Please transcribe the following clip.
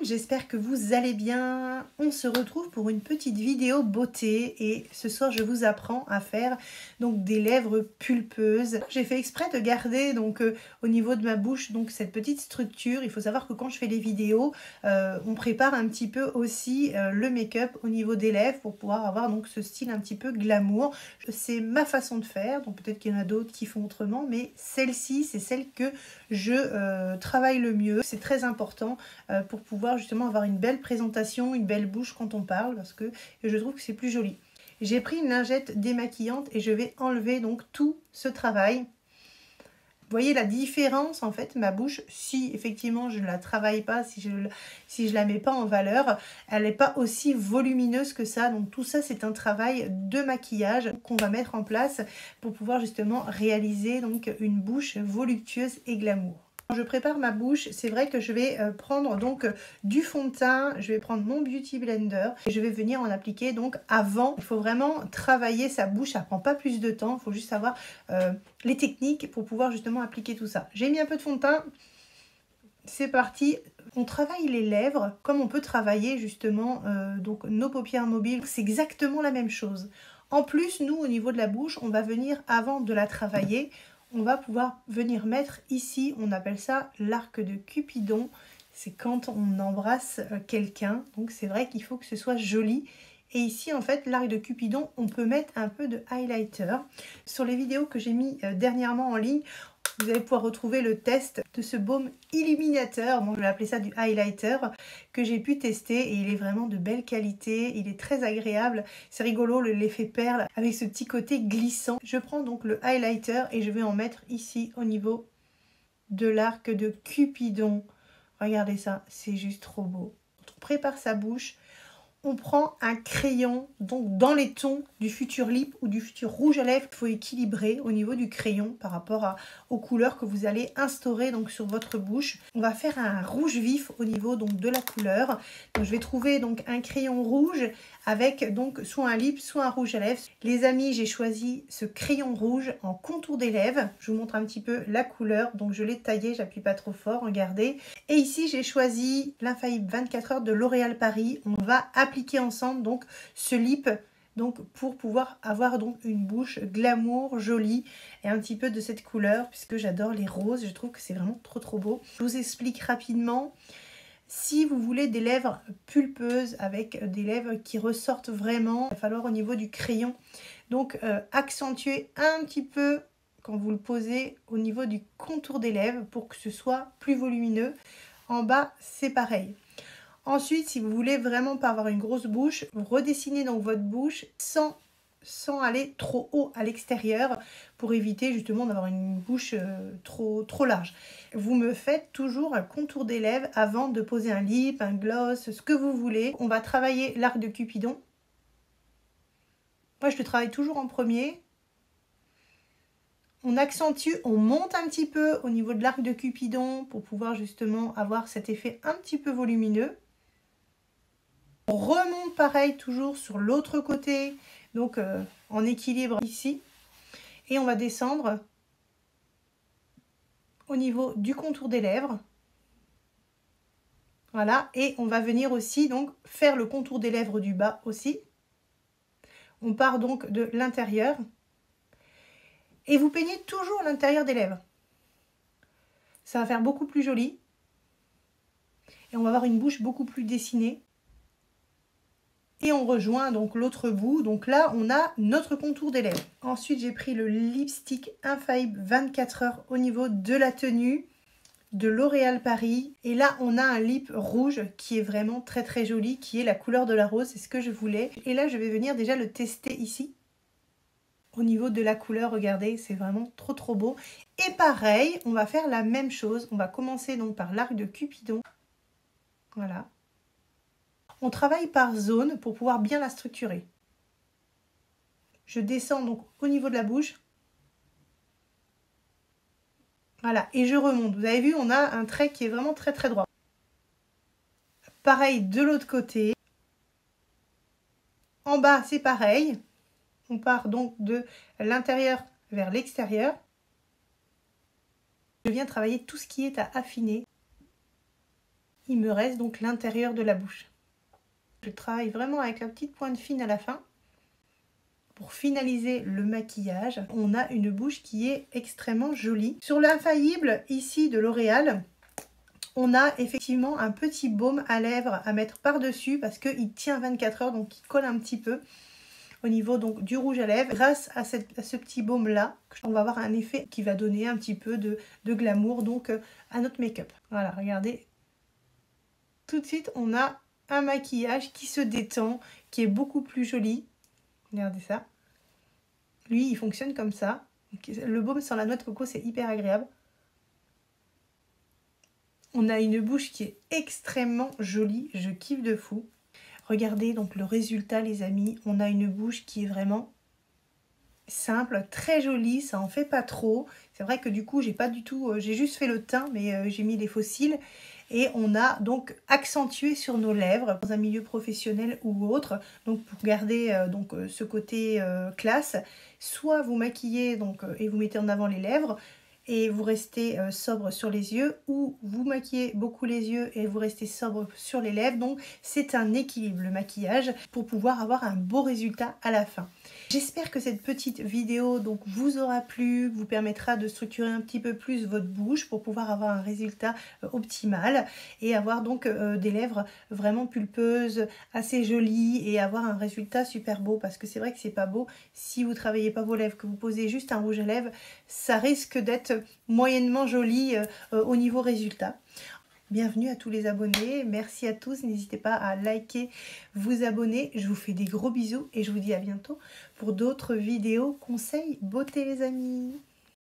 j'espère que vous allez bien. On se retrouve pour une petite vidéo beauté et ce soir je vous apprends à faire donc des lèvres pulpeuses. J'ai fait exprès de garder donc au niveau de ma bouche donc cette petite structure. Il faut savoir que quand je fais les vidéos, on prépare un petit peu aussi le make-up au niveau des lèvres pour pouvoir avoir donc ce style un petit peu glamour. C'est ma façon de faire, donc peut-être qu'il y en a d'autres qui font autrement, mais celle-ci c'est celle que je travaille le mieux. C'est très important pour pouvoir justement avoir une belle présentation, une belle bouche quand on parle, parce que je trouve que c'est plus joli. J'ai pris une lingette démaquillante et je vais enlever donc tout ce travail. Vous voyez la différence en fait, ma bouche, si effectivement je ne la travaille pas, si je la mets pas en valeur, elle n'est pas aussi volumineuse que ça. Donc tout ça c'est un travail de maquillage qu'on va mettre en place pour pouvoir justement réaliser donc une bouche voluptueuse et glamour. Quand je prépare ma bouche, c'est vrai que je vais prendre donc du fond de teint, je vais prendre mon Beauty Blender et je vais venir en appliquer donc avant. Il faut vraiment travailler sa bouche, ça prend pas plus de temps, il faut juste savoir les techniques pour pouvoir justement appliquer tout ça. J'ai mis un peu de fond de teint, c'est parti. On travaille les lèvres comme on peut travailler justement donc nos paupières mobiles, c'est exactement la même chose. En plus, nous au niveau de la bouche, on va venir avant de la travailler. On va pouvoir venir mettre ici, on appelle ça l'arc de Cupidon. C'est quand on embrasse quelqu'un. Donc c'est vrai qu'il faut que ce soit joli. Et ici en fait l'arc de Cupidon, on peut mettre un peu de highlighter. Sur les vidéos que j'ai mis dernièrement en ligne, vous allez pouvoir retrouver le test de ce baume illuminateur, bon, je vais appeler ça du highlighter, que j'ai pu tester et il est vraiment de belle qualité, il est très agréable, c'est rigolo l'effet perle avec ce petit côté glissant. Je prends donc le highlighter et je vais en mettre ici au niveau de l'arc de Cupidon. Regardez ça, c'est juste trop beau. On prépare sa bouche. On prend un crayon, donc dans les tons du futur lip ou du futur rouge à lèvres, il faut équilibrer au niveau du crayon par rapport aux couleurs que vous allez instaurer donc sur votre bouche. On va faire un rouge vif au niveau donc de la couleur. Donc je vais trouver donc un crayon rouge avec donc soit un lip, soit un rouge à lèvres. Les amis, j'ai choisi ce crayon rouge en contour des lèvres. Je vous montre un petit peu la couleur. Donc je l'ai taillé, j'appuie pas trop fort, regardez. Et ici, j'ai choisi l'Infaillible 24 heures de L'Oréal Paris. On va appliquer ensemble donc ce lip donc pour pouvoir avoir donc une bouche glamour, jolie et un petit peu de cette couleur puisque j'adore les roses. Je trouve que c'est vraiment trop beau. Je vous explique rapidement. Si vous voulez des lèvres pulpeuses avec des lèvres qui ressortent vraiment, il va falloir au niveau du crayon donc accentuer un petit peu quand vous le posez au niveau du contour des lèvres pour que ce soit plus volumineux. En bas, c'est pareil. Ensuite, si vous voulez vraiment pas avoir une grosse bouche, vous redessinez donc votre bouche sans aller trop haut à l'extérieur pour éviter justement d'avoir une bouche trop large. Vous me faites toujours un contour des lèvres avant de poser un lip, un gloss, ce que vous voulez. On va travailler l'arc de Cupidon. Moi, je le travaille toujours en premier. On accentue, on monte un petit peu au niveau de l'arc de Cupidon pour pouvoir justement avoir cet effet un petit peu volumineux. On remonte pareil toujours sur l'autre côté, donc en équilibre ici. Et on va descendre au niveau du contour des lèvres. Voilà, et on va venir aussi donc faire le contour des lèvres du bas aussi. On part donc de l'intérieur. Et vous peignez toujours l'intérieur des lèvres. Ça va faire beaucoup plus joli. Et on va avoir une bouche beaucoup plus dessinée. Et on rejoint donc l'autre bout. Donc là, on a notre contour des lèvres. Ensuite, j'ai pris le lipstick Infaillible 24 heures au niveau de la tenue de L'Oréal Paris. Et là, on a un lip rouge qui est vraiment très joli, qui est la couleur de la rose. C'est ce que je voulais. Et là, je vais venir déjà le tester ici. Au niveau de la couleur, regardez, c'est vraiment trop beau. Et pareil, on va faire la même chose. On va commencer donc par l'arc de Cupidon. Voilà. On travaille par zone pour pouvoir bien la structurer. Je descends donc au niveau de la bouche. Voilà, et je remonte. Vous avez vu, on a un trait qui est vraiment très droit. Pareil de l'autre côté. En bas, c'est pareil. On part donc de l'intérieur vers l'extérieur. Je viens travailler tout ce qui est à affiner. Il me reste donc l'intérieur de la bouche. Je travaille vraiment avec la petite pointe fine à la fin. Pour finaliser le maquillage, on a une bouche qui est extrêmement jolie. Sur l'Infaillible, ici de L'Oréal, on a effectivement un petit baume à lèvres à mettre par-dessus parce qu'il tient 24 heures, donc il colle un petit peu au niveau donc du rouge à lèvres. Grâce à ce petit baume là, on va avoir un effet qui va donner un petit peu de glamour donc à notre make-up. Voilà, regardez. Tout de suite, on a un maquillage qui se détend, qui est beaucoup plus joli. Regardez ça. Lui, il fonctionne comme ça. Le baume sans la noix de coco, c'est hyper agréable. On a une bouche qui est extrêmement jolie. Je kiffe de fou. Regardez donc le résultat, les amis. On a une bouche qui est vraiment simple, très jolie. Ça en fait pas trop. C'est vrai que du coup, j'ai pas du tout... j'ai juste fait le teint, mais j'ai mis les faux cils. Et on a donc accentué sur nos lèvres dans un milieu professionnel ou autre. Donc pour garder ce côté classe, soit vous maquillez et vous mettez en avant les lèvres et vous restez sobre sur les yeux, ou vous maquillez beaucoup les yeux et vous restez sobre sur les lèvres. Donc c'est un équilibre le maquillage pour pouvoir avoir un beau résultat à la fin. J'espère que cette petite vidéo vous aura plu, vous permettra de structurer un petit peu plus votre bouche pour pouvoir avoir un résultat optimal et avoir des lèvres vraiment pulpeuses, assez jolies et avoir un résultat super beau, parce que c'est vrai que c'est pas beau si vous travaillez pas vos lèvres, que vous posez juste un rouge à lèvres, ça risque d'être moyennement joli au niveau résultat. Bienvenue à tous les abonnés, merci à tous, n'hésitez pas à liker, vous abonner, je vous fais des gros bisous et je vous dis à bientôt pour d'autres vidéos conseils beauté les amis.